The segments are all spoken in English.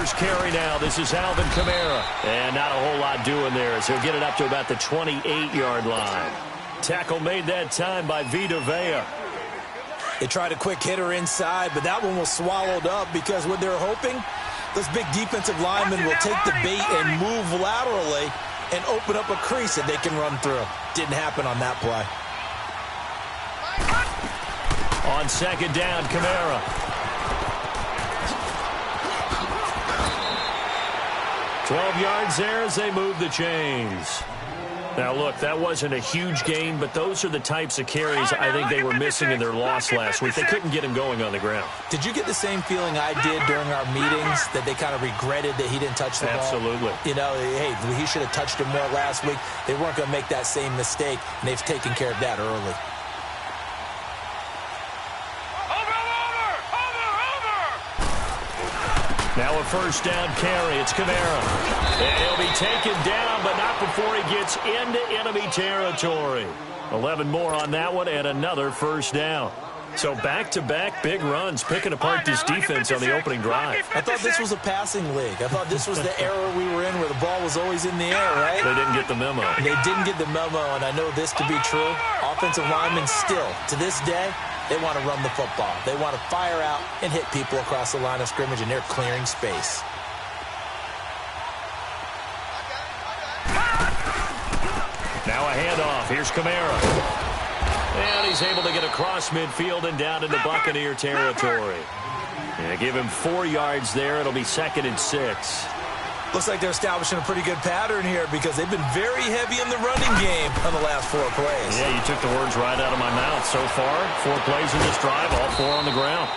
first carry now. This is Alvin Kamara. And not a whole lot doing there as he'll get it up to about the 28-yard line. Tackle made that time by Vita Vea. They tried a quick hitter inside, but that one was swallowed up because what they're hoping, those big defensive linemen will take the bait and move laterally and open up a crease that they can run through. Didn't happen on that play. On second down, Kamara. 12 yards there as they move the chains. Now, look, that wasn't a huge gain, but those are the types of carries I think they were missing in their loss last week. They couldn't get him going on the ground. Did you get the same feeling I did during our meetings, that they kind of regretted that he didn't touch the ball? Absolutely. You know, hey, he should have touched him more last week. They weren't going to make that same mistake, and they've taken care of that early. Now a first down carry. It's Kamara. And he'll be taken down, but not before he gets into enemy territory. 11 more on that one and another first down. So back-to-back big runs, picking apart this defense on the opening drive. I thought this was a passing league. I thought this was the era we were in where the ball was always in the air, right? They didn't get the memo. They didn't get the memo, and I know this to be true. Offensive linemen still, to this day, they want to run the football. They want to fire out and hit people across the line of scrimmage, and they're clearing space. Now a handoff. Here's Kamara. And he's able to get across midfield and down into Buccaneer territory. Yeah, give him 4 yards there. It'll be 2nd and 6. Looks like they're establishing a pretty good pattern here because they've been very heavy in the running game on the last 4 plays. Yeah, you took the words right out of my mouth. So far, 4 plays in this drive, all 4 on the ground.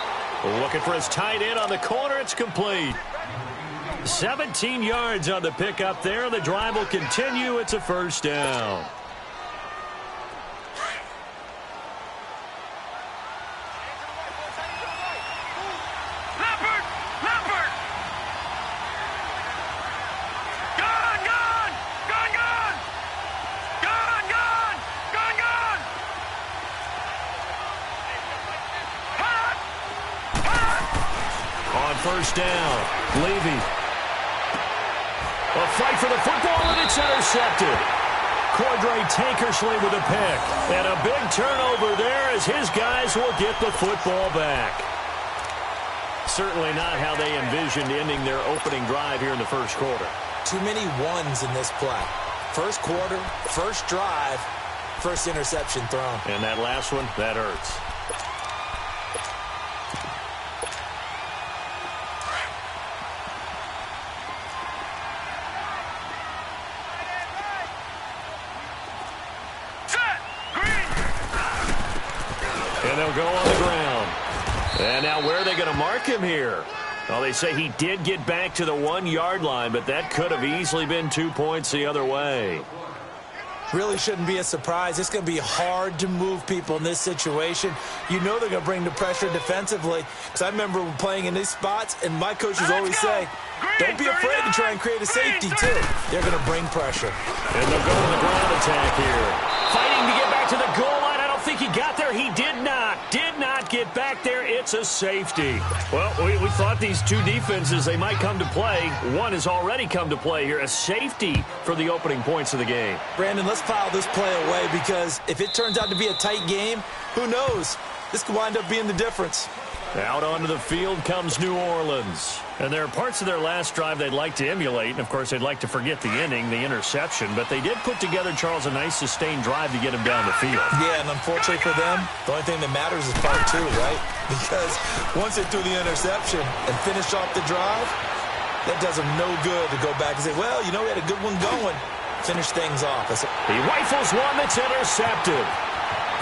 Looking for his tight end on the corner. It's complete. 17 yards on the pickup there. The drive will continue. It's a first down. First down. Levy. A fight for the football, and it's intercepted. Cordray Tankersley with a pick. And a big turnover there as his guys will get the football back. Certainly not how they envisioned ending their opening drive here in the first quarter. Too many ones in this play. First quarter, first drive, first interception thrown. And that last one, that hurts. And they'll go on the ground. And now where are they going to mark him here? Well, they say he did get back to the 1-yard line, but that could have easily been 2 points the other way. Really shouldn't be a surprise. It's going to be hard to move people in this situation. You know they're going to bring the pressure defensively. Because I remember playing in these spots, and my coaches always say, don't be afraid to try and create a safety, too. They're going to bring pressure. And they'll go on the ground attack here. Fighting to get back to the goal line. I don't think he got there. He did not. Did not get back there. It's a safety. Well, we thought these two defenses, they might come to play. One has already come to play here. A safety for the opening points of the game. Brandon, let's file this play away because if it turns out to be a tight game, who knows? This could wind up being the difference. Out onto the field comes New Orleans. And there are parts of their last drive they'd like to emulate. And, of course, they'd like to forget the inning, the interception. But they did put together, Charles, a nice sustained drive to get him down the field. Yeah, and unfortunately for them, the only thing that matters is part 2, right? Because once they threw the interception and finished off the drive, that does them no good to go back and say, well, you know, we had a good one going. Finish things off. He rifles one that's intercepted.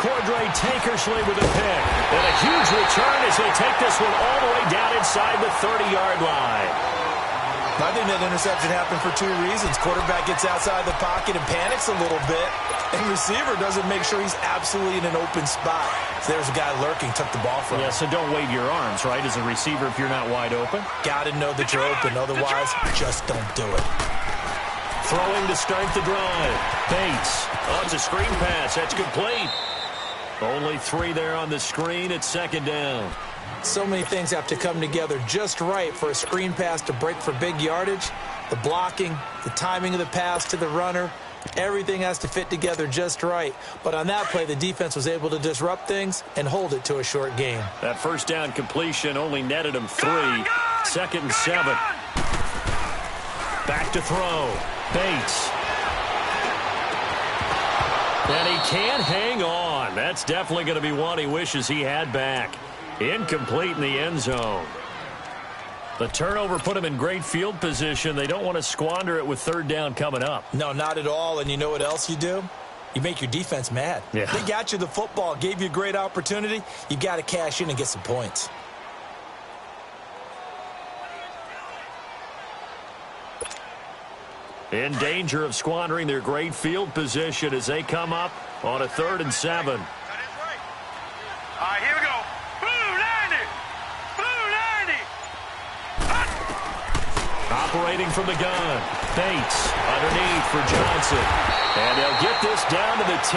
Cordray Tankersley with a pick. And a huge return as they take this one all the way down inside the 30-yard line. I think that interception happened for 2 reasons. Quarterback gets outside the pocket and panics a little bit. And receiver doesn't make sure he's absolutely in an open spot. So there's a guy lurking, took the ball from him. Yeah, so don't wave your arms, right, as a receiver if you're not wide open. Got to know that you're open. Otherwise, just don't do it. Throwing to start the drive. Bates. Oh, it's a screen pass. That's complete. Only 3 there on the screen at second down. So many things have to come together just right for a screen pass to break for big yardage. The blocking, the timing of the pass to the runner, everything has to fit together just right. But on that play, the defense was able to disrupt things and hold it to a short game. That first down completion only netted him 3. 2nd and 7. Back to throw. Bates. And he can't hang on. That's definitely going to be one he wishes he had back. Incomplete in the end zone. The turnover put him in great field position. They don't want to squander it with 3rd down coming up. No, not at all. And you know what else you do? You make your defense mad. Yeah. They got you the football, gave you a great opportunity. You got to cash in and get some points. In danger of squandering their great field position as they come up on a 3rd and 7. That is right. All right, here we go. Blue 90. Blue 90. Operating from the gun. Bates underneath for Johnson. And they'll get this down to the 10.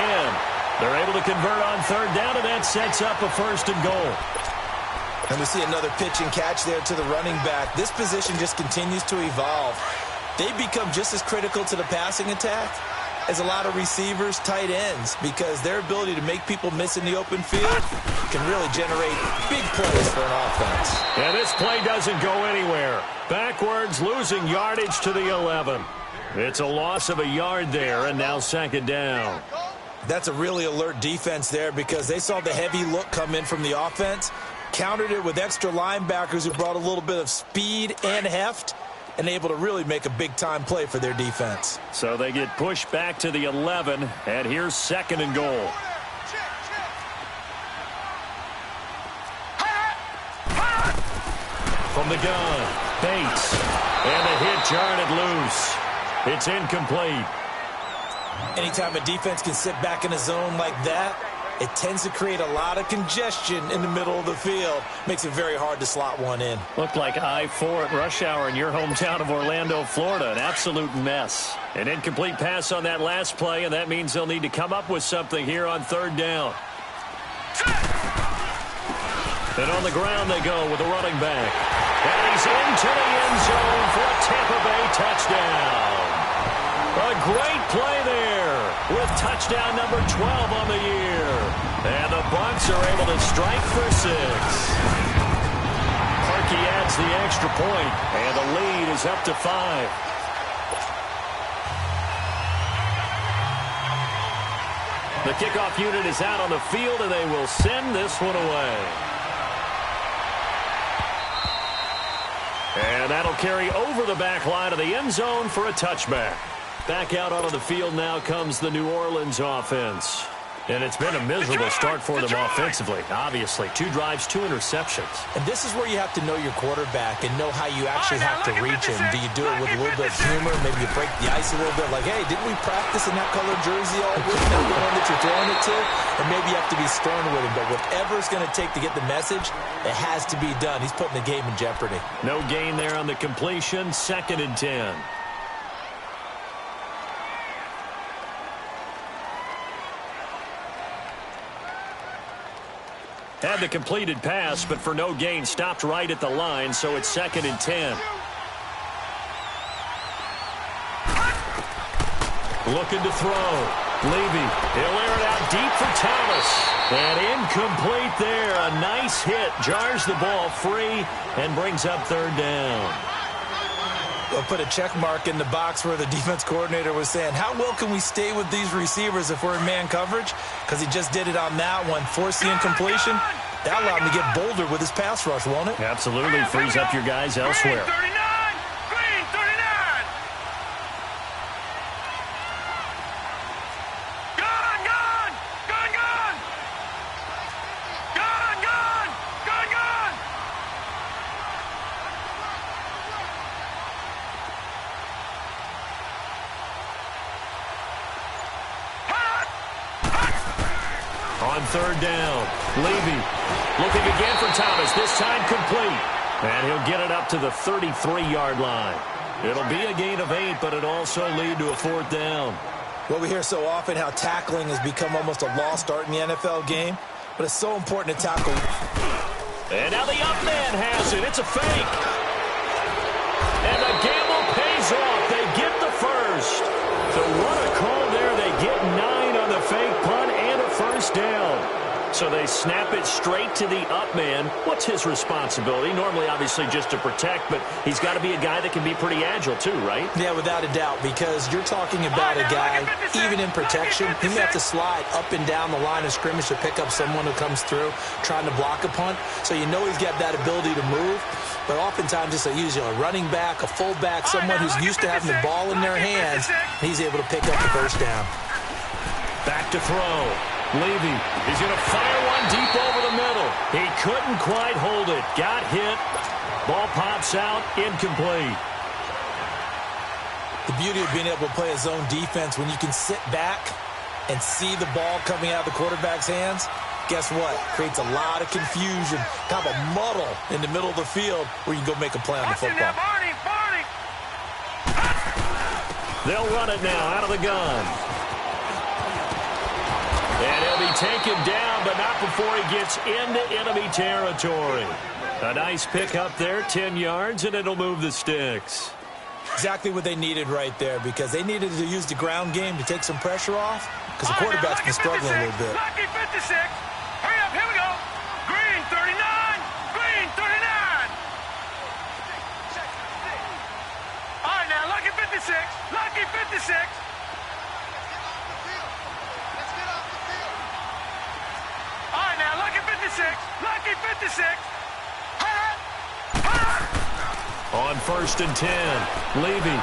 They're able to convert on 3rd down, and that sets up a 1st and goal. And we see another pitch and catch there to the running back. This position just continues to evolve. They become just as critical to the passing attack as a lot of receivers, tight ends, because their ability to make people miss in the open field can really generate big plays for an offense. And this play doesn't go anywhere. Backwards, losing yardage to the 11. It's a loss of a yard there, and now 2nd down. That's a really alert defense there because they saw the heavy look come in from the offense, countered it with extra linebackers who brought a little bit of speed and heft, and able to really make a big-time play for their defense. So they get pushed back to the 11, and here's 2nd and goal. From the gun, Bates, and the hit jarred it loose. It's incomplete. Anytime a defense can sit back in a zone like that, it tends to create a lot of congestion in the middle of the field. Makes it very hard to slot one in. Looked like I-4 at rush hour in your hometown of Orlando, Florida. An absolute mess. An incomplete pass on that last play, and that means they'll need to come up with something here on 3rd down. And on the ground they go with the running back. And he's into the end zone for a Tampa Bay touchdown. A great play there with touchdown number 12 on the year. And the Bucs are able to strike for 6. Parkey adds the extra point, and the lead is up to 5. The kickoff unit is out on the field, and they will send this one away. And that'll carry over the back line of the end zone for a touchback. Back out onto the field now comes the New Orleans offense. And it's been a miserable start for them offensively, obviously. 2 drives, 2 interceptions. And this is where you have to know your quarterback and know how you actually have to reach him. Do you do it with a little bit of humor? Maybe you break the ice a little bit, like, hey, didn't we practice in that colored jersey all week? That's the one that you're throwing it to? And maybe you have to be stern with him. But whatever it's going to take to get the message, it has to be done. He's putting the game in jeopardy. No gain there on the completion. 2nd and 10. Had the completed pass, but for no gain, stopped right at the line, so it's 2nd and 10. Looking to throw. Levy, he'll air it out deep for Thomas. And incomplete there. A nice hit. Jars the ball free and brings up 3rd down. They'll put a check mark in the box where the defense coordinator was saying, how well can we stay with these receivers if we're in man coverage? Because he just did it on that one, forced the incompletion. That allowed him to get bolder with his pass rush, won't it? Absolutely. Frees up your guys elsewhere. Green 39. Gun, gun. Gun, gun. Gun, gun. Gun, gun. On 3rd down, Levy looking again for Thomas, this time complete. And he'll get it up to the 33-yard line. It'll be a gain of 8, but it'll also lead to a 4th down. Well, we hear so often how tackling has become almost a lost art in the NFL game, but it's so important to tackle And now the up man has it. It's a fake. And the gamble pays off. They get the first. So what a call there. They get 9 on the fake punt and a first down. So they snap it straight to the up man. What's his responsibility? Normally, obviously, just to protect, but he's got to be a guy that can be pretty agile too, right? Yeah, without a doubt, because you're talking about a guy, even in protection, he may have to slide up and down the line of scrimmage to pick up someone who comes through trying to block a punt. So you know he's got that ability to move, but oftentimes it's a running back, a fullback, someone who's used to having the ball in their hands, he's able to pick up the first down. Back to throw. Levy is going to fire one deep over the middle. He couldn't quite hold it. Got hit. Ball pops out. Incomplete. The beauty of being able to play a zone defense when you can sit back and see the ball coming out of the quarterback's hands, guess what? Creates a lot of confusion, kind of a muddle in the middle of the field where you can go make a play on the football. They'll run it now out of the gun. And he'll be taken down, but not before he gets into enemy territory. A nice pick up there, 10 yards, and it'll move the sticks. Exactly what they needed right there, because they needed to use the ground game to take some pressure off, because the quarterback's been struggling a little bit. Lucky 56. Hurry up, here we go. Green 39. Green 39. All right, now, Lucky 56. Lucky 56. All right, now, Lucky 56. Lucky 56. On 1st and 10, Levy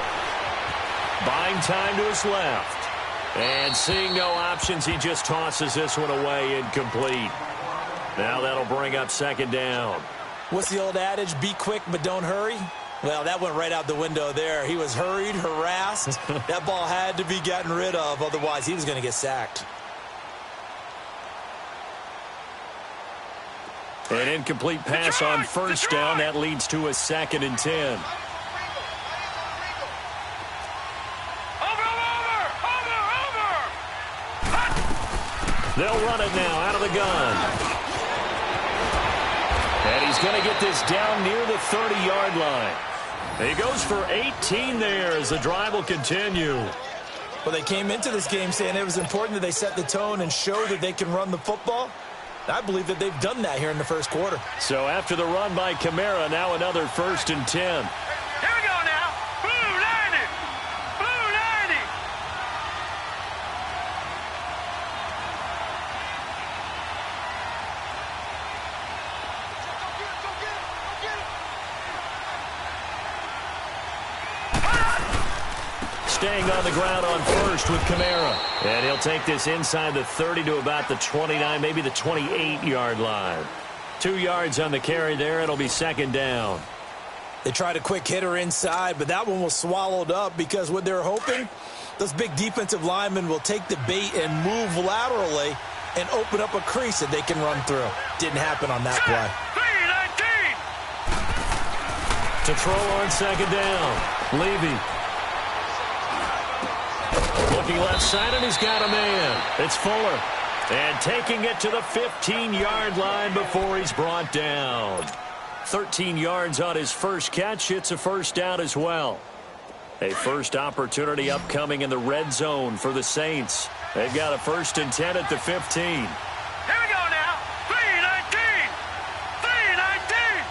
buying time to his left. And seeing no options, he just tosses this one away, incomplete. Now that'll bring up 2nd down. What's the old adage? Be quick, but don't hurry. Well, that went right out the window there. He was hurried, harassed. That ball had to be gotten rid of, otherwise he was going to get sacked. An incomplete pass on 1st down. That leads to a 2nd and 10. They'll run it now out of the gun. And he's going to get this down near the 30-yard line. He goes for 18 there as the drive will continue. Well, they came into this game saying it was important that they set the tone and show that they can run the football. I believe that they've done that here in the first quarter. So after the run by Kamara, now another 1st and 10. Here we go now. Blue 90. Blue 90. Staying on the ground on 1st with Kamara. And he'll take this inside the 30 to about the 29, maybe the 28-yard line. 2 yards on the carry there. It'll be 2nd down. They tried a quick hitter inside, but that one was swallowed up because what they're hoping, those big defensive linemen will take the bait and move laterally and open up a crease that they can run through. Didn't happen on that play. 3-19. To throw on 2nd down. Levy. Looking left side, and he's got a man. It's Fuller. And taking it to the 15-yard line before he's brought down. 13 yards on his first catch. It's a 1st down as well. A first opportunity upcoming in the red zone for the Saints. They've got a 1st and 10 at the 15. Here we go now. 3-19. 3-19.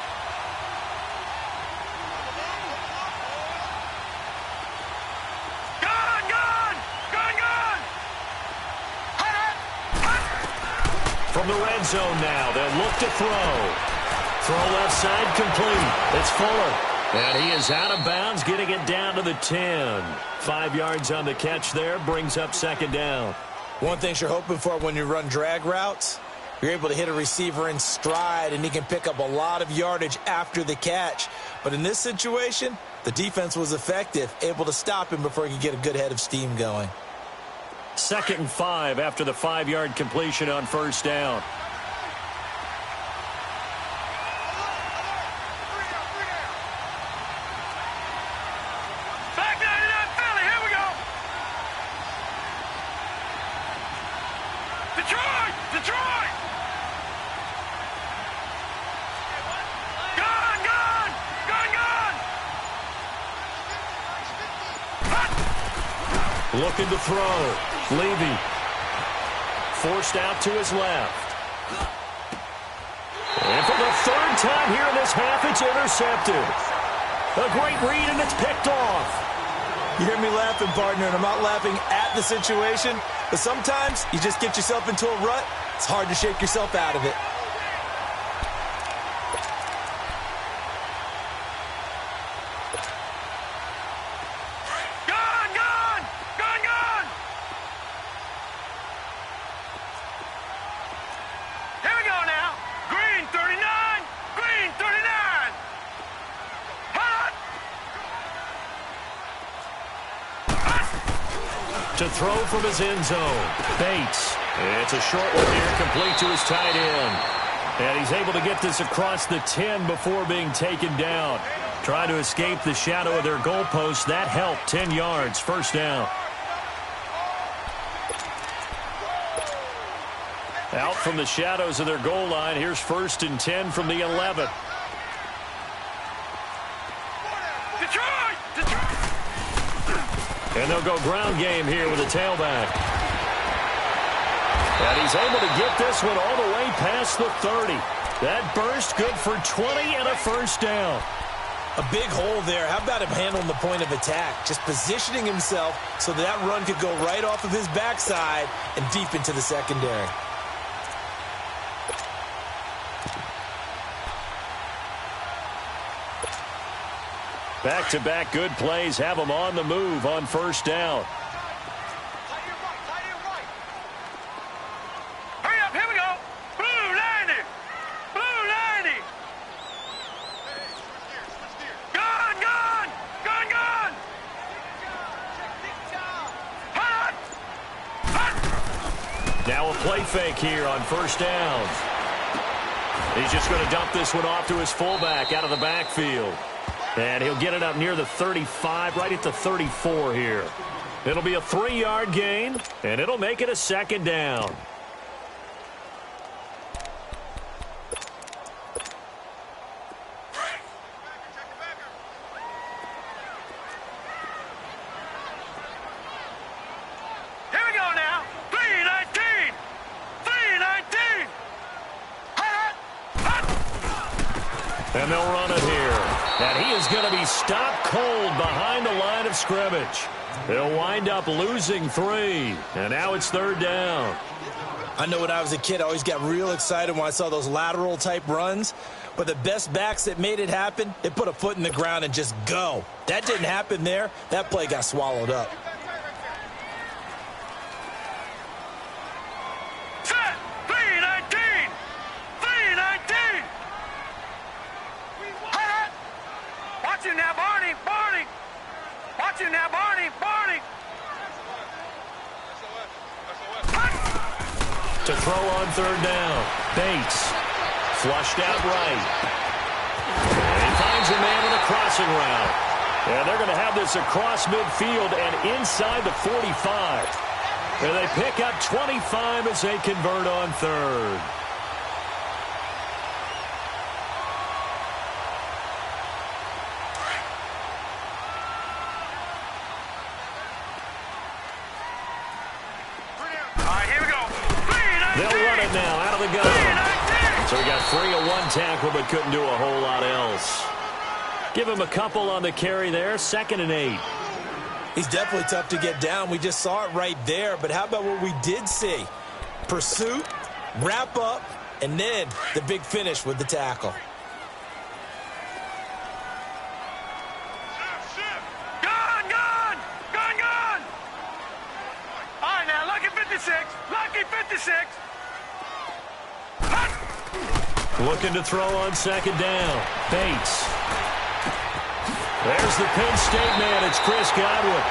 Gone, gone. Gone, gone. From the red zone now, they'll look to throw. Throw left side complete. It's Fuller. And he is out of bounds, getting it down to the 10. 5 yards on the catch there, brings up 2nd down. One thing you're hoping for when you run drag routes, you're able to hit a receiver in stride, and he can pick up a lot of yardage after the catch. But in this situation, the defense was effective, able to stop him before he could get a good head of steam going. 2nd and 5 after the 5-yard completion on 1st down. Back 99 Philly. Here we go. Detroit. Detroit. Looking to throw. Levy. Forced out to his left. And for the third time here in this half, it's intercepted. A great read, and it's picked off. You hear me laughing, partner, and I'm not laughing at the situation, but sometimes you just get yourself into a rut. It's hard to shake yourself out of it. To throw from his end zone. Bates. It's a short one here, complete to his tight end. And he's able to get this across the 10 before being taken down. Trying to escape the shadow of their goalpost. That helped. 10 yards, first down. Out from the shadows of their goal line. Here's 1st and 10 from the 11. And they'll go ground game here with a tailback. And he's able to get this one all the way past the 30. That burst good for 20 and a first down. A big hole there. How about him handling the point of attack? Just positioning himself so that run could go right off of his backside and deep into the secondary. Back-to-back good plays have them on the move on first down. Hurry up, here we go. Blue 90. Blue 90. Gun, gun. Gun, gun. Hot. Hot. Now a play fake here on first down. He's just going to dump this one off to his fullback out of the backfield. And he'll get it up near the 35, right at the 34 here. It'll be a 3-yard gain, and it'll make it a second down. Here we go now. 319. 319. Hot. Hot. And they'll run it here. And he is going to be stopped cold behind the line of scrimmage. They'll wind up losing 3. And now it's 3rd down. I know when I was a kid, I always got real excited when I saw those lateral-type runs. But the best backs that made it happen, they put a foot in the ground and just go. That didn't happen there. That play got swallowed up. Set. 319. 319. Hot. Watch him now, Barney. Barney. Watch him now, Barney. Barney. To throw on 3rd down. Bates. Flushed out right. And he finds a man in a crossing route. And they're going to have this across midfield and inside the 45. And they pick up 25 as they convert on 3rd. They'll run it now out of the gun. So he got free of 1 tackle but couldn't do a whole lot else. Give him a couple on the carry there. 2nd and 8. He's definitely tough to get down. We just saw it right there. But how about what we did see? Pursuit, wrap up, and then the big finish with the tackle. Gun, gun. Gun, gun. All right, now, lucky 56. Lucky 56. Hot. Looking to throw on 2nd down. Bates. There's the Penn State man. It's Chris Godwin.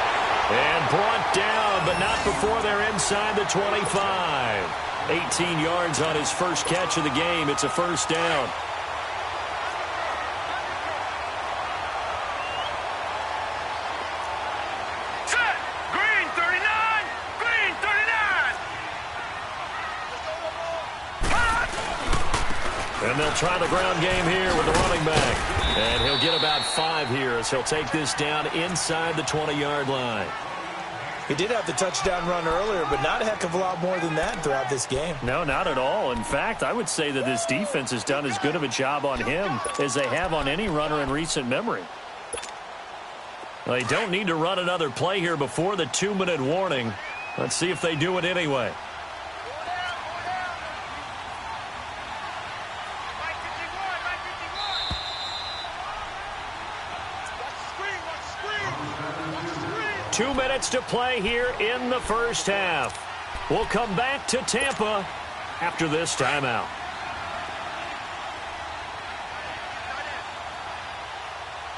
And brought down, but not before they're inside the 25. 18 yards on his first catch of the game. It's a first down. Set. Green 39. Green 39. Hot. And they'll try the ground game here with the running back. And he'll get about 5 here as he'll take this down inside the 20-yard line. He did have the touchdown run earlier, but not a heck of a lot more than that throughout this game. No, not at all. In fact, I would say that this defense has done as good of a job on him as they have on any runner in recent memory. They don't need to run another play here before the 2-minute warning. Let's see if they do it anyway. Two minutes to play here in the first half. We'll come back to Tampa after this timeout.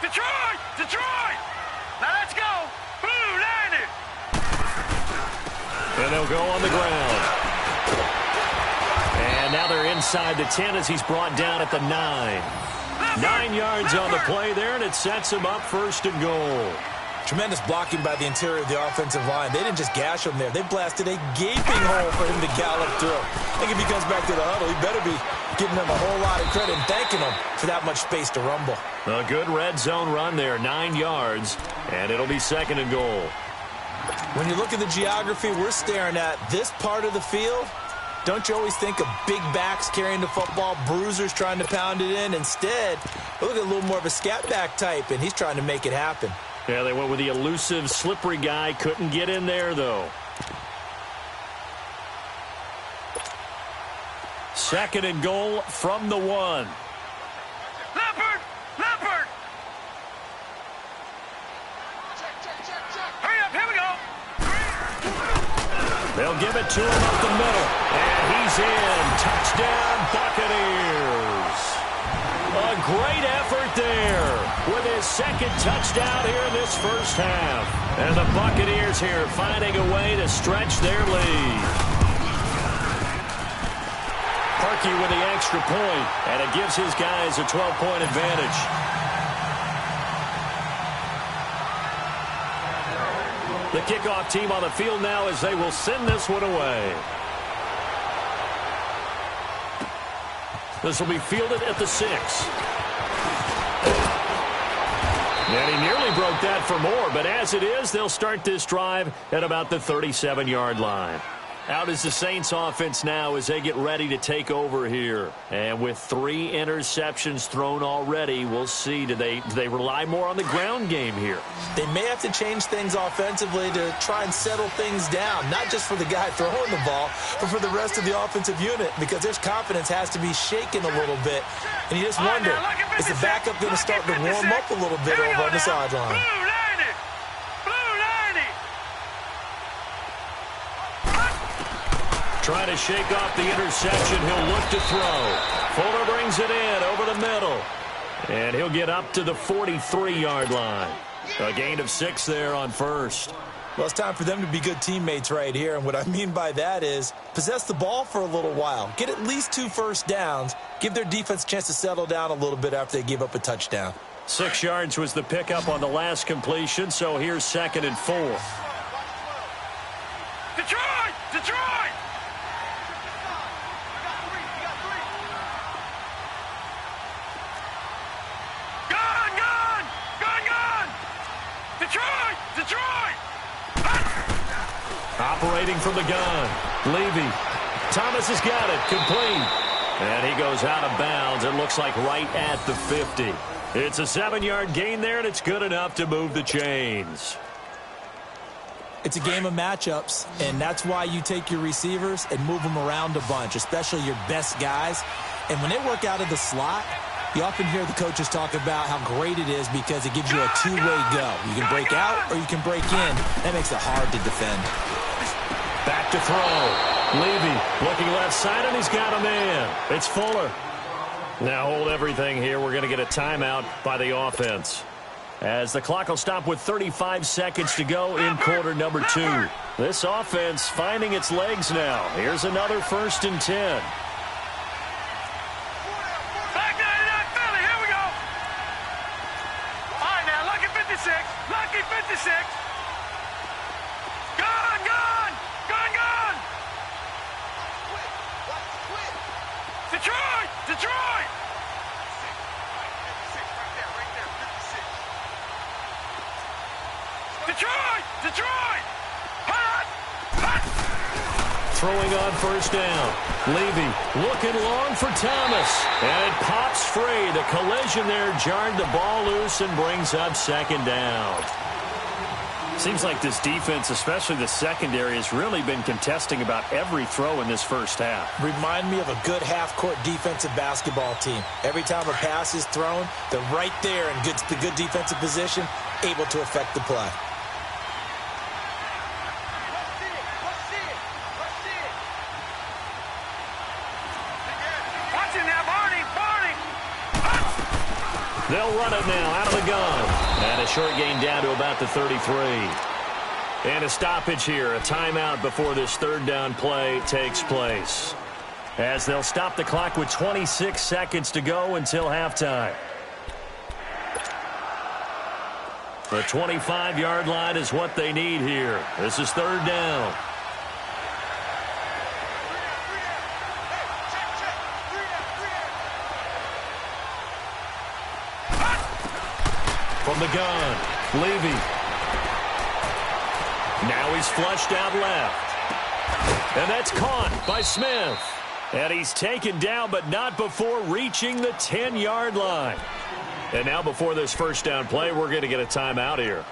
Detroit! Detroit! Now let's go! Blue, line it! And they'll go on the ground. And now they're inside the 10 as he's brought down at the 9. 9 yards on the play there, and it sets him up first and goal. Tremendous blocking by the interior of the offensive line. They didn't just gash him there. They blasted a gaping hole for him to gallop through. I think if he comes back to the huddle, he better be giving them a whole lot of credit and thanking them for that much space to rumble. A good red zone run there, 9 yards, and it'll be second and goal. When you look at the geography we're staring at, this part of the field, don't you always think of big backs carrying the football, bruisers trying to pound it in? Instead, look at a little more of a scat back type, and he's trying to make it happen. Yeah, they went with the elusive, slippery guy. Couldn't get in there, though. Second and goal from the 1. Leopard! Leopard! Hurry up, here we go! They'll give it to him up the middle. And he's in. Touchdown, Buccaneers. A great effort there with his second touchdown here in this first half. And the Buccaneers here finding a way to stretch their lead. Parkey with the extra point, and it gives his guys a 12-point advantage. The kickoff team on the field now as they will send this one away. This will be fielded at the 6. And he nearly broke that for more, but as it is, they'll start this drive at about the 37-yard line. Out is the Saints offense now as they get ready to take over here. And with 3 interceptions thrown already, we'll see. Do they rely more on the ground game here? They may have to change things offensively to try and settle things down, not just for the guy throwing the ball, but for the rest of the offensive unit, because their confidence has to be shaken a little bit. And you just wonder, is the backup going to start to warm up a little bit over on the sideline? Trying to shake off the interception. He'll look to throw. Fuller brings it in over the middle. And he'll get up to the 43-yard line. A gain of 6 there on first. Well, it's time for them to be good teammates right here. And what I mean by that is possess the ball for a little while. Get at least 2 first downs. Give their defense a chance to settle down a little bit after they give up a touchdown. 6 yards was the pickup on the last completion, so here's second and 4. Detroit! Detroit! Detroit! Detroit! Operating from the gun. Levy. Thomas has got it. Complete. And he goes out of bounds. It looks like right at the 50. It's a 7-yard gain there, and it's good enough to move the chains. It's a game of matchups, and that's why you take your receivers and move them around a bunch, especially your best guys. And when they work out of the slot, you often hear the coaches talk about how great it is because it gives you a two-way go. You can break out or you can break in. That makes it hard to defend. Back to throw. Levy looking left side, and he's got a man. It's Fuller. Now hold everything here. We're going to get a timeout by the offense, as the clock will stop with 35 seconds to go in quarter number 2. This offense finding its legs now. Here's another 1st and 10. Lucky 56. Gone, gone, gone, gone. Detroit, Detroit. Detroit, Detroit. throwing on first down. Levy looking long for Thomas. And it pops free. The collision there jarred the ball loose and brings up second down. Seems like this defense, especially the secondary, has really been contesting about every throw in this first half. Remind me of a good half-court defensive basketball team. Every time a pass is thrown, they're right there in the good defensive position, able to affect the play. They'll run it now out of the gun. And a short gain down to about the 33. And a stoppage here, a timeout before this third down play takes place. As they'll stop the clock with 26 seconds to go until halftime. The 25-yard line is what they need here. This is third down. From the gun, Levy. Now he's flushed out left. And that's caught by Smith. And he's taken down, but not before reaching the 10-yard line. And now before this first down play, we're going to get a timeout here.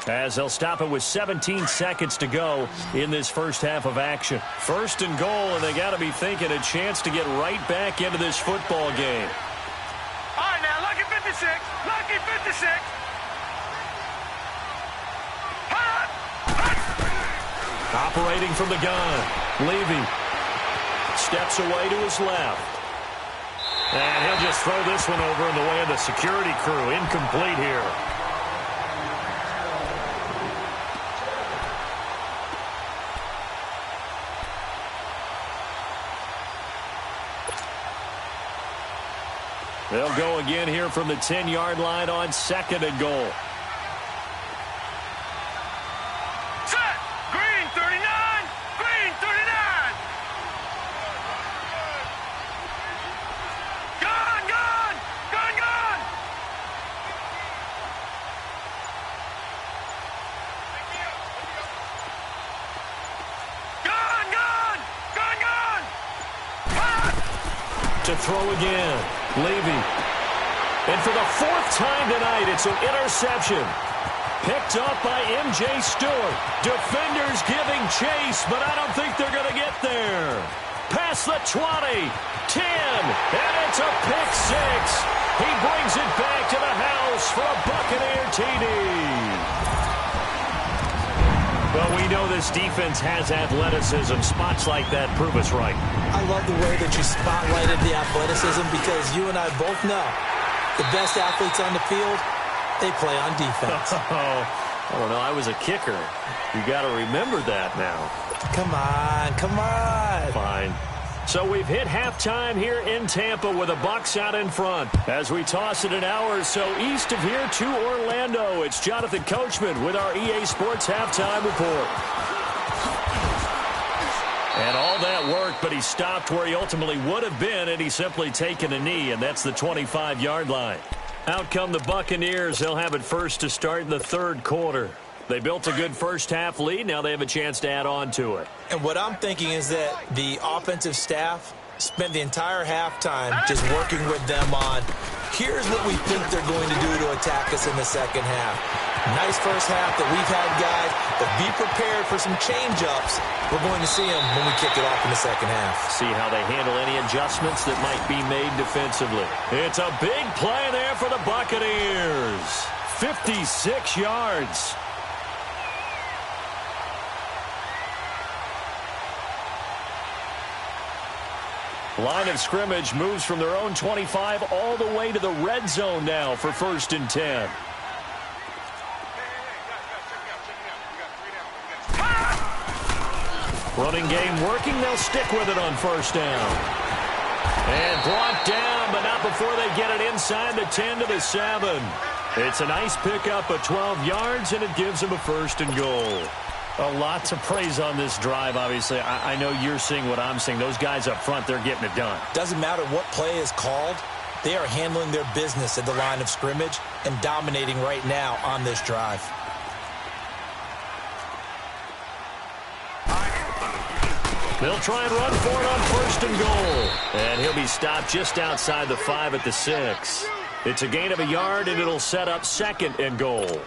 As they'll stop it with 17 seconds to go in this first half of action. First and goal, and they got to be thinking a chance to get right back into this football game. All right, now, lucky 56. Lucky 56. Operating from the gun, Levy steps away to his left. And he'll just throw this one over in the way of the security crew. Incomplete here. They'll go again here from the 10-yard line on second and goal. Set! Green 39! Green 39! Gun! Gun! Gun! Gun! Gun! Gun! Gun! Gun! Gun! To throw again. Levy. And for the fourth time tonight, it's an interception. Picked up by M.J. Stewart. Defenders giving chase, but I don't think they're going to get there. Past the 20, 10, and it's a pick six. He brings it back to the house for a Buccaneer TD. Well, we know this defense has athleticism. Spots like that prove us right. I love the way that you spotlighted the athleticism because you and I both know the best athletes on the field, they play on defense. I don't know. I was a kicker. You got to remember that now. Come on, come on. Fine. So we've hit halftime here in Tampa with the Bucs out in front. As we toss it an hour or so east of here to Orlando, it's Jonathan Coachman with our EA Sports Halftime Report. And all that worked, but he stopped where he ultimately would have been, and he's simply taken a knee, and that's the 25-yard line. Out come the Buccaneers. They'll have it first to start in the third quarter. They built a good first-half lead. Now they have a chance to add on to it. And what I'm thinking is that the offensive staff spent the entire halftime just working with them on, here's what we think they're going to do to attack us in the second half. Nice first half that we've had, guys, but be prepared for some change-ups. We're going to see them when we kick it off in the second half. See how they handle any adjustments that might be made defensively. It's a big play there for the Buccaneers. 56 yards. Line of scrimmage moves from their own 25 all the way to the red zone now for 1st and 10. Running game working. They'll stick with it on first down. And brought down, but not before they get it inside the 10 to the 7. It's a nice pickup of 12 yards, and it gives them a 1st and goal. A lot to praise on this drive, obviously. I know you're seeing what I'm seeing. Those guys up front, they're getting it done. Doesn't matter what play is called. They are handling their business at the line of scrimmage and dominating right now on this drive. They'll try and run for it on 1st and goal. And he'll be stopped just outside the 5 at the 6. It's a gain of a yard, and it'll set up 2nd and goal.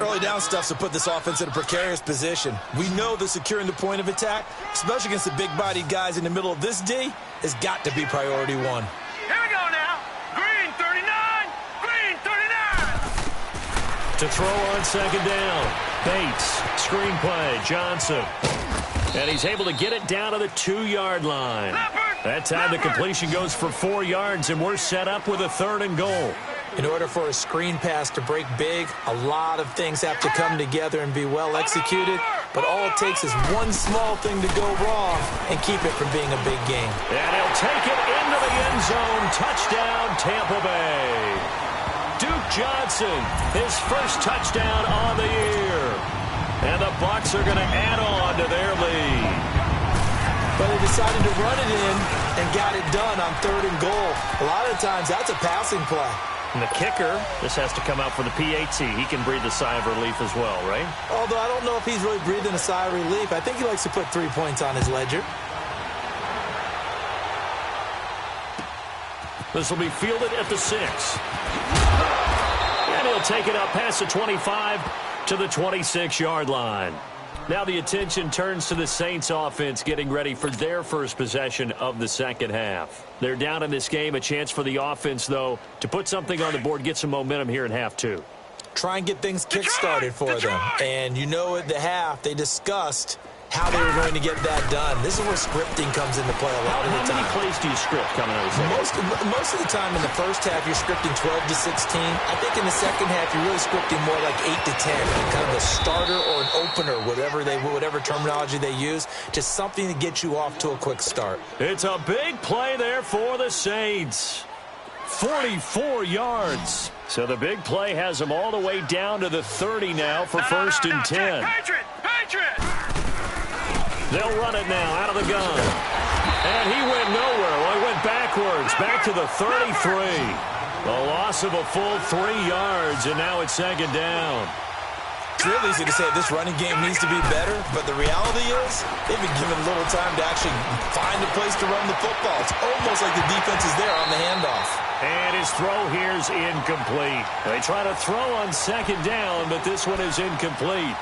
Early down stuffs will put this offense in a precarious position. We know that securing the point of attack, especially against the big-bodied guys in the middle of this D, has got to be priority 1. Here we go now. Green 39. Green 39. To throw on 2nd down. Bates. Screen play. Johnson. And he's able to get it down to the 2-yard line. That time the completion goes for 4 yards, and we're set up with a 3rd and goal. In order for a screen pass to break big, a lot of things have to come together and be well executed. But all it takes is one small thing to go wrong and keep it from being a big game. And he'll take it into the end zone. Touchdown, Tampa Bay. Duke Johnson, his first touchdown on the year. And the Bucs are going to add on to their lead. But they decided to run it in and got it done on 3rd and goal. A lot of times that's a passing play. And the kicker, this has to come out for the PAT. He can breathe a sigh of relief as well, right? Although I don't know if he's really breathing a sigh of relief. I think he likes to put 3 points on his ledger. This will be fielded at the 6. And he'll take it up past the 25 to the 26-yard line. Now the attention turns to the Saints offense getting ready for their first possession of the second half. They're down in this game. A chance for the offense, though, to put something on the board, get some momentum here in half 2. Try and get things kick-started for them. And you know at the half they discussed how they were going to get that done. This is where scripting comes into play a lot of the time. How many plays do you script coming out of the second? Most of the time in the first half, you're scripting 12 to 16. I think in the second half, you're really scripting more like 8 to 10. Kind of a starter or an opener, whatever terminology they use. Just something to get you off to a quick start. It's a big play there for the Saints. 44 yards. So the big play has them all the way down to the 30 now for 1st and 10. Patriot! They'll run it now out of the gun. And he went nowhere. Well, he went backwards, back to the 33. A loss of a full 3 yards, and now it's 2nd down. It's real easy to say this running game needs to be better, but the reality is they've been given little time to actually find a place to run the football. It's almost like the defense is there on the handoff. And his throw here's incomplete. They try to throw on 2nd down, but this one is incomplete.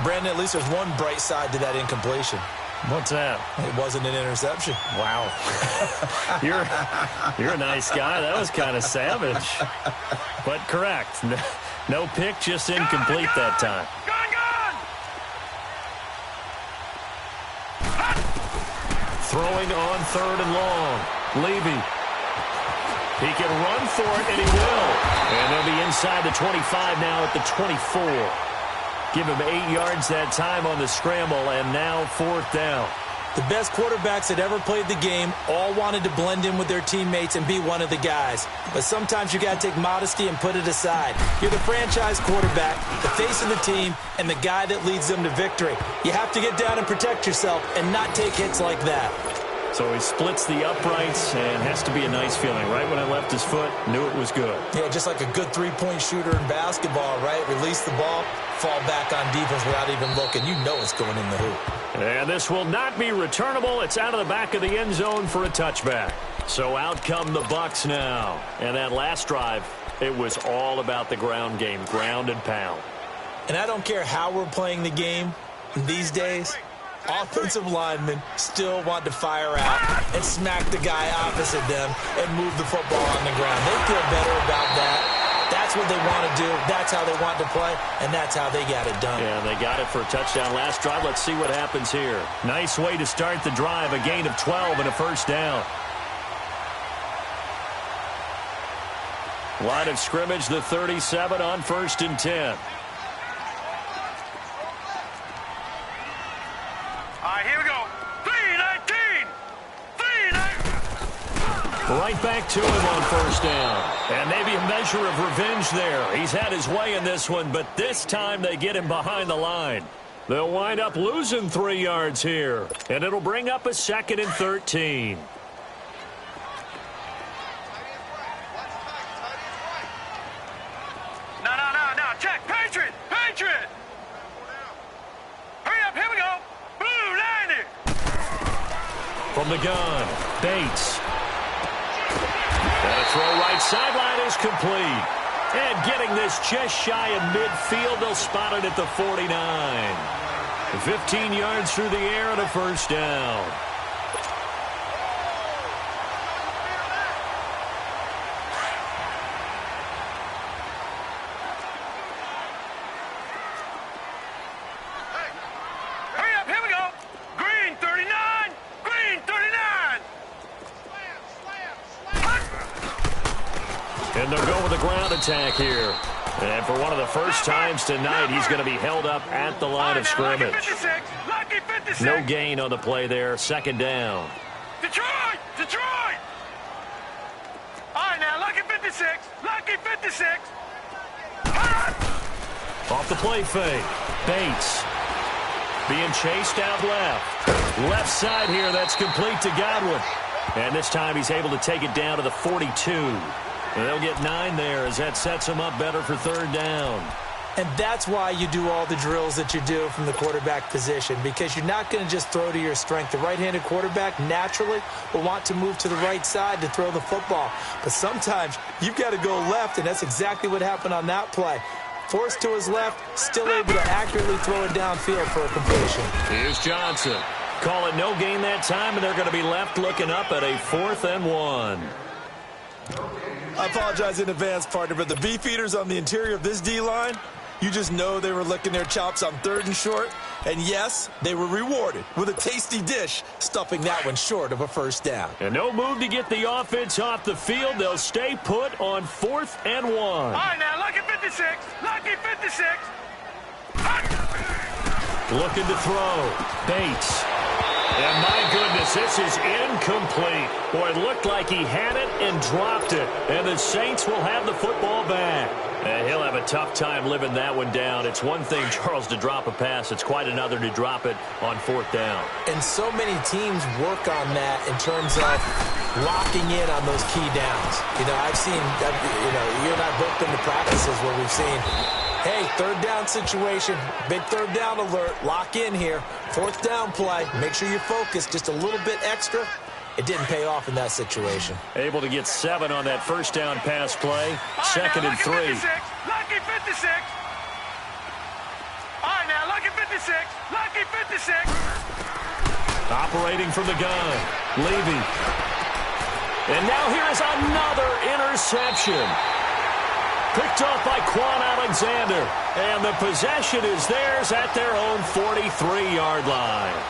Brandon, at least there's one bright side to that incompletion. What's that? It wasn't an interception. Wow. You're a nice guy. That was kind of savage. But correct. No pick, just incomplete that time. Throwing on 3rd and long. Levy. He can run for it, and he will. And they'll be inside the 25 now at the 24. Give him 8 yards that time on the scramble, and now 4th down. The best quarterbacks that ever played the game all wanted to blend in with their teammates and be one of the guys. But sometimes you got to take modesty and put it aside. You're the franchise quarterback, the face of the team, and the guy that leads them to victory. You have to get down and protect yourself and not take hits like that. So he splits the uprights, and has to be a nice feeling. Right when I left his foot, knew it was good. Yeah, just like a good three-point shooter in basketball, right? Release the ball, fall back on defense without even looking. You know it's going in the hoop. And this will not be returnable. It's out of the back of the end zone for a touchback. So out come the Bucs now. And that last drive, it was all about the ground game, ground and pound. And I don't care how we're playing the game these days. Offensive linemen still want to fire out and smack the guy opposite them and move the football on the ground. They feel better about that. That's what they want to do. That's how they want to play, and that's how they got it done. Yeah, they got it for a touchdown last drive. Let's see what happens here. Nice way to start the drive, a gain of 12 and a 1st down. Line of scrimmage, the 37 on 1st and 10. Here we go. 3-19. 3-19. Right back to him on 1st down. And maybe a measure of revenge there. He's had his way in this one, but this time they get him behind the line. They'll wind up losing 3 yards here. And it'll bring up a 2nd and 13. No. Check. Patriot. Hurry up. Here we go. Blue 90. From the gun, Bates. And a throw right sideline is complete. And getting this just shy of midfield, they'll spot it at the 49. 15 yards through the air and a first down. Hurry up, here we go. Green 39, green 39. And they'll go with a ground attack here. And for one of the first times tonight, he's going to be held up at the line of scrimmage. Lucky 56. No gain on the play there. Second down. Detroit! Detroit! All right, now, lucky 56. Lucky 56. Off the play fake. Bates. Being chased out left. Left side here, that's complete to Godwin. And this time he's able to take it down to the 42. And they'll get 9 there as that sets them up better for third down. And that's why you do all the drills that you do from the quarterback position, because you're not going to just throw to your strength. The right-handed quarterback naturally will want to move to the right side to throw the football. But sometimes you've got to go left, and that's exactly what happened on that play. Forced to his left, still able to accurately throw it downfield for a completion. Here's Johnson. Call it no gain that time, and they're going to be left looking up at a 4th and 1. I apologize in advance, partner, but the beefeaters on the interior of this D-line, you just know they were licking their chops on 3rd and short. And yes, they were rewarded with a tasty dish, stuffing that one short of a first down. And no move to get the offense off the field. They'll stay put on 4th and 1. All right, now, lucky 56. Lucky 56. Looking to throw. Bates. And my goodness, this is incomplete. Boy, it looked like he had it and dropped it. And the Saints will have the football back. And he'll have a tough time living that one down. It's one thing, Charles, to drop a pass. It's quite another to drop it on 4th down. And so many teams work on that in terms of locking in on those key downs. You know, I've seen, you and I both been to practices where we've seen, hey, 3rd down situation, big 3rd down alert, lock in here. 4th down play, make sure you're focused just a little bit extra. It didn't pay off in that situation. Able to get 7 on that first down pass play. 2nd and 3. Lucky 56. All right, now, lucky 56. Lucky 56. Operating from the gun. Levy. And now here is another interception. Picked off by Quan Alexander. And the possession is theirs at their own 43-yard line.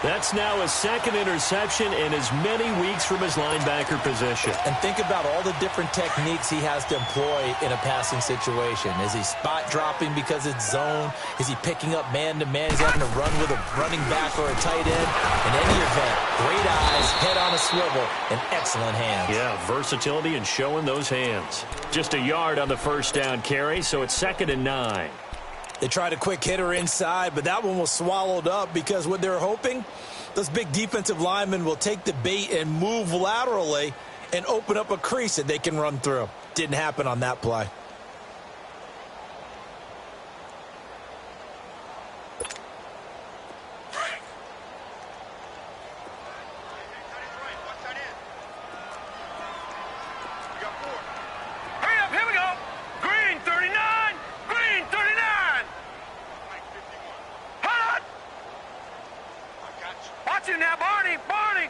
That's now his 2nd interception in as many weeks from his linebacker position. And think about all the different techniques he has to employ in a passing situation. Is he spot dropping because it's zone? Is he picking up man-to-man? He's having to run with a running back or a tight end? In any event, great eyes, head on a swivel, and excellent hands. Yeah, versatility and showing those hands. Just a yard on the first down carry, so it's 2nd and 9. They tried a quick hitter inside, but that one was swallowed up because what they're hoping, those big defensive linemen will take the bait and move laterally and open up a crease that they can run through. Didn't happen on that play. Now, Barney.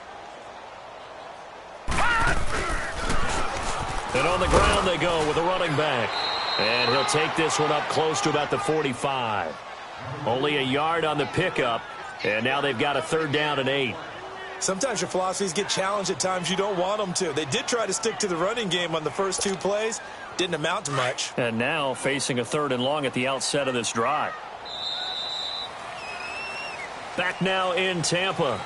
And on the ground they go with a running back. And he'll take this one up close to about the 45. Only a yard on the pickup. And now they've got a 3rd down and 8. Sometimes your philosophies get challenged at times you don't want them to. They did try to stick to the running game on the first 2 plays. Didn't amount to much. And now facing a 3rd and long at the outset of this drive. Back now in Tampa.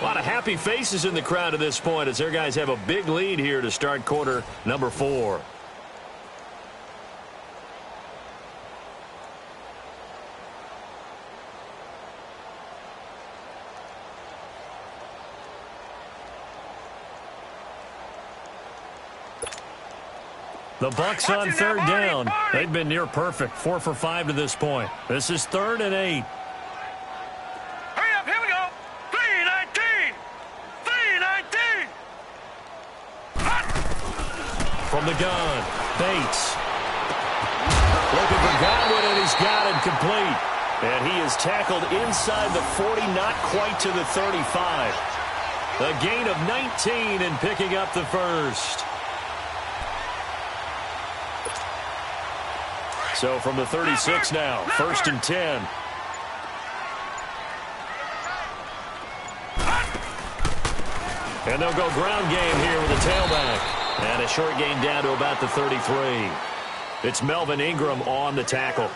A lot of happy faces in the crowd at this point as their guys have a big lead here to start quarter number 4. The Bucs on 3rd down. They've been near perfect. 4 for 5 to this point. This is 3rd and 8. Hurry up, here we go. 3:19. 3:19. the gun. Bates. Looking for Godwin, and he's got it complete. And he is tackled inside the 40, not quite to the 35. A gain of 19 and picking up the first. So from the 36 now, 1st and 10. And they'll go ground game here with a tailback. And a short gain down to about the 33. It's Melvin Ingram on the tackle.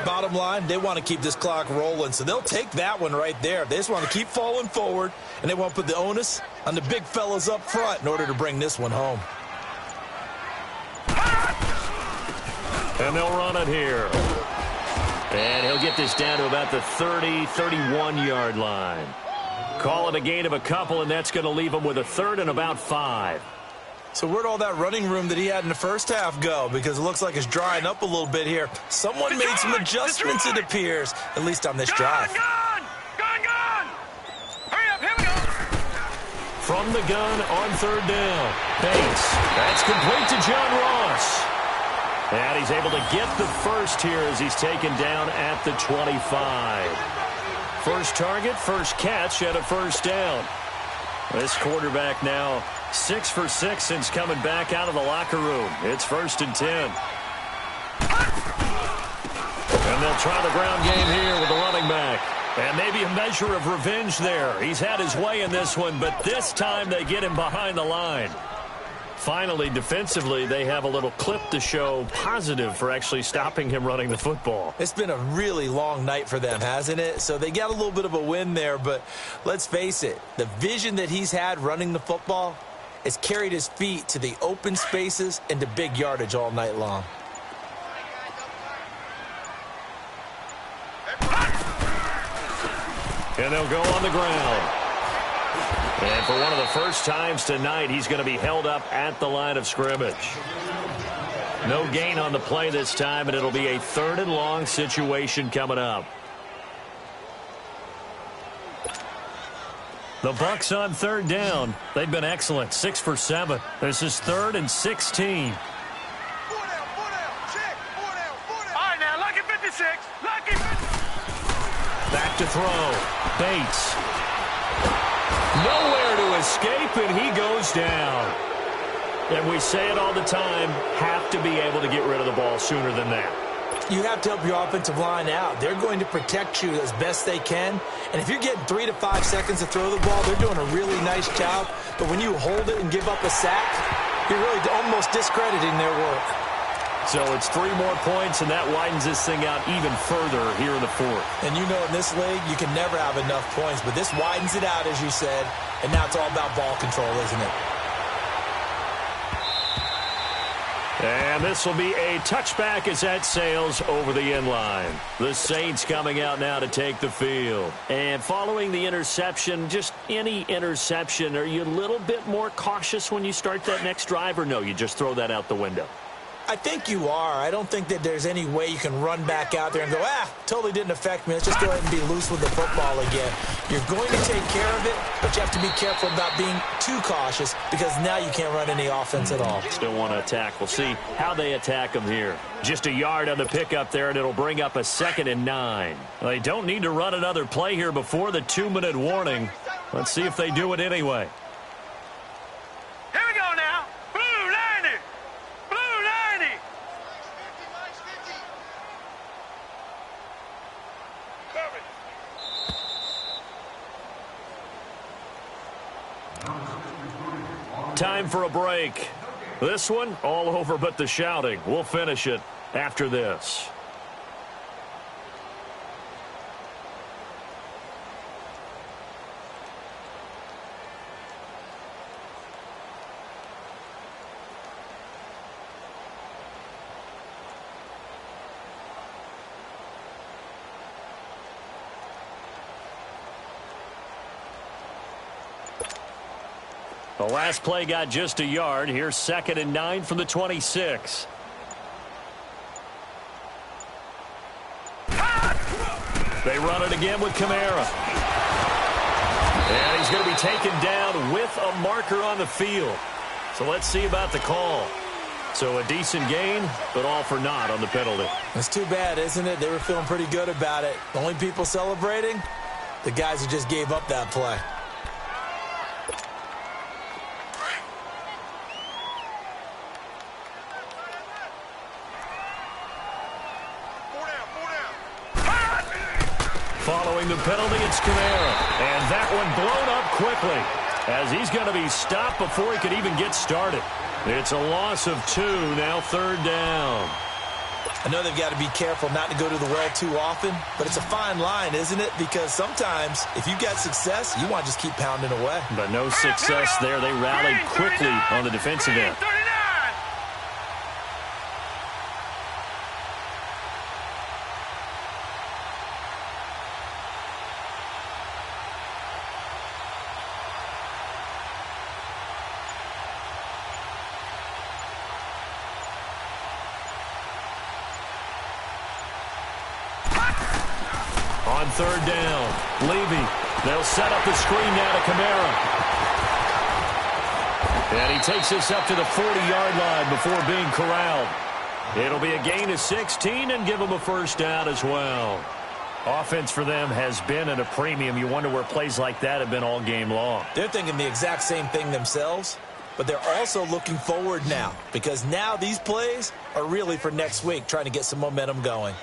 Bottom line, they want to keep this clock rolling, so they'll take that one right there. They just want to keep falling forward, and they want to put the onus on the big fellas up front in order to bring this one home. And they'll run it here. And he'll get this down to about the 30, 31-yard line. Call it a gain of a couple, and that's going to leave him with a 3rd and about 5. So where'd all that running room that he had in the first half go? Because it looks like it's drying up a little bit here. Someone made some adjustments, it appears, at least on this drive. Gun! Hurry up, here we go! From the gun on 3rd down. Bates. That's complete to John Ross. And he's able to get the first here as he's taken down at the 25. First target, first catch, and a 1st down. This quarterback now 6 for 6 since coming back out of the locker room. It's 1st and 10. And they'll try the ground game here with the running back. And maybe a measure of revenge there. He's had his way in this one, but this time they get him behind the line. Finally, defensively, they have a little clip to show positive for actually stopping him running the football. It's been a really long night for them, hasn't it? So they got a little bit of a win there, but let's face it, the vision that he's had running the football has carried his feet to the open spaces and to big yardage all night long. And they'll go on the ground. And for one of the first times tonight, he's going to be held up at the line of scrimmage. No gain on the play this time, and it'll be a 3rd and long situation coming up. The Bucs on 3rd down. They've been excellent, 6 for 7. This is 3rd and 16. All right, now, lucky 56. Lucky 56. Back to throw. Bates. Nowhere to escape, and he goes down. And we say it all the time, have to be able to get rid of the ball sooner than that. You have to help your offensive line out. They're going to protect you as best they can. And if you're getting 3 to 5 seconds to throw the ball, they're doing a really nice job. But when you hold it and give up a sack, you're really almost discrediting their work. So it's 3 more points, and that widens this thing out even further here in the 4th. And you know in this league, you can never have enough points. But this widens it out, as you said. And now it's all about ball control, isn't it? And this will be a touchback as that sails over the end line. The Saints coming out now to take the field. And following the interception, just any interception, are you a little bit more cautious when you start that next drive, or no, you just throw that out the window? I think you are. I don't think that there's any way you can run back out there and go, totally didn't affect me. Let's just go ahead and be loose with the football again. You're going to take care of it, but you have to be careful about being too cautious because now you can't run any offense at all. Still want to attack. We'll see how they attack them here. Just a yard on the pickup there, and it'll bring up a 2nd and 9. They don't need to run another play here before the 2-minute warning. Let's see if they do it anyway. Here we go now. Blue 90. Blue 90. Time for a break. This one, all over but the shouting. We'll finish it after this. The last play got just a yard. Here's 2nd and 9 from the 26. They run it again with Kamara. And he's going to be taken down with a marker on the field. So let's see about the call. So a decent gain, but all for naught on the penalty. It's too bad, isn't it? They were feeling pretty good about it. The only people celebrating, the guys who just gave up that play. Following the penalty, it's Kamara. And that one blown up quickly as he's going to be stopped before he could even get started. It's a loss of 2, now 3rd down. I know they've got to be careful not to go to the well too often, but it's a fine line, isn't it? Because sometimes if you got success, you want to just keep pounding away. But no success there. They rallied quickly on the defensive end. On 3rd down, Levy. They'll set up the screen now to Kamara. And he takes this up to the 40-yard line before being corralled. It'll be a gain of 16 and give them a 1st down as well. Offense for them has been at a premium. You wonder where plays like that have been all game long. They're thinking the exact same thing themselves, but they're also looking forward now because now these plays are really for next week, trying to get some momentum going.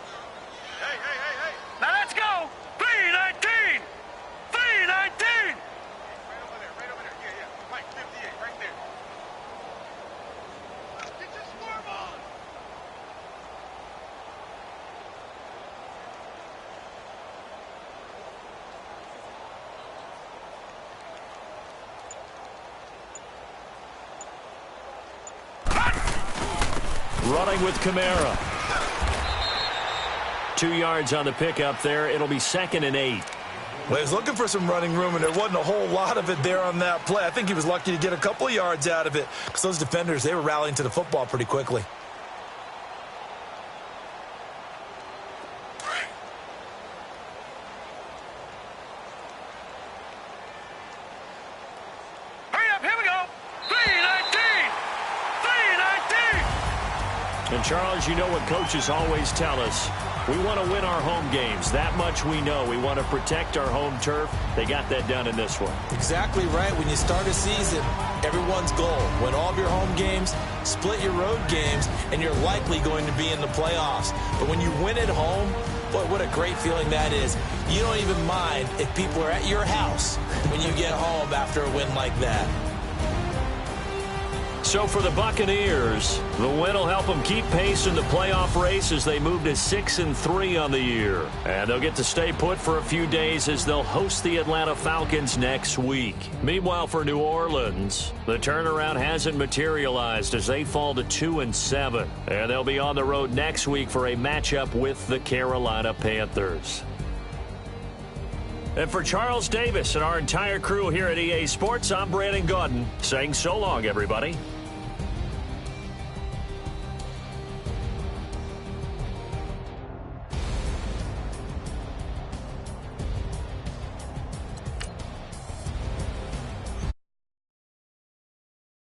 Now let's go! 319! 319! Right over there. Yeah. Mike, 58, right there. Get your swarm on! Running with Kamara. 2 yards on the pickup there. It'll be 2nd and 8. Well, he was looking for some running room, and there wasn't a whole lot of it there on that play. I think he was lucky to get a couple of yards out of it because those defenders, they were rallying to the football pretty quickly. Hurry up, here we go! 319! 319! And, Charles, you know what coaches always tell us. We want to win our home games. That much we know. We want to protect our home turf. They got that done in this one. Exactly right. When you start a season, everyone's goal, win all of your home games, split your road games, and you're likely going to be in the playoffs. But when you win at home, boy, what a great feeling that is. You don't even mind if people are at your house when you get home after a win like that. So for the Buccaneers, the win will help them keep pace in the playoff race as they move to 6-3 on the year. And they'll get to stay put for a few days as they'll host the Atlanta Falcons next week. Meanwhile, for New Orleans, the turnaround hasn't materialized as they fall to 2-7. And they'll be on the road next week for a matchup with the Carolina Panthers. And for Charles Davis and our entire crew here at EA Sports, I'm Brandon Gaudin saying so long, everybody.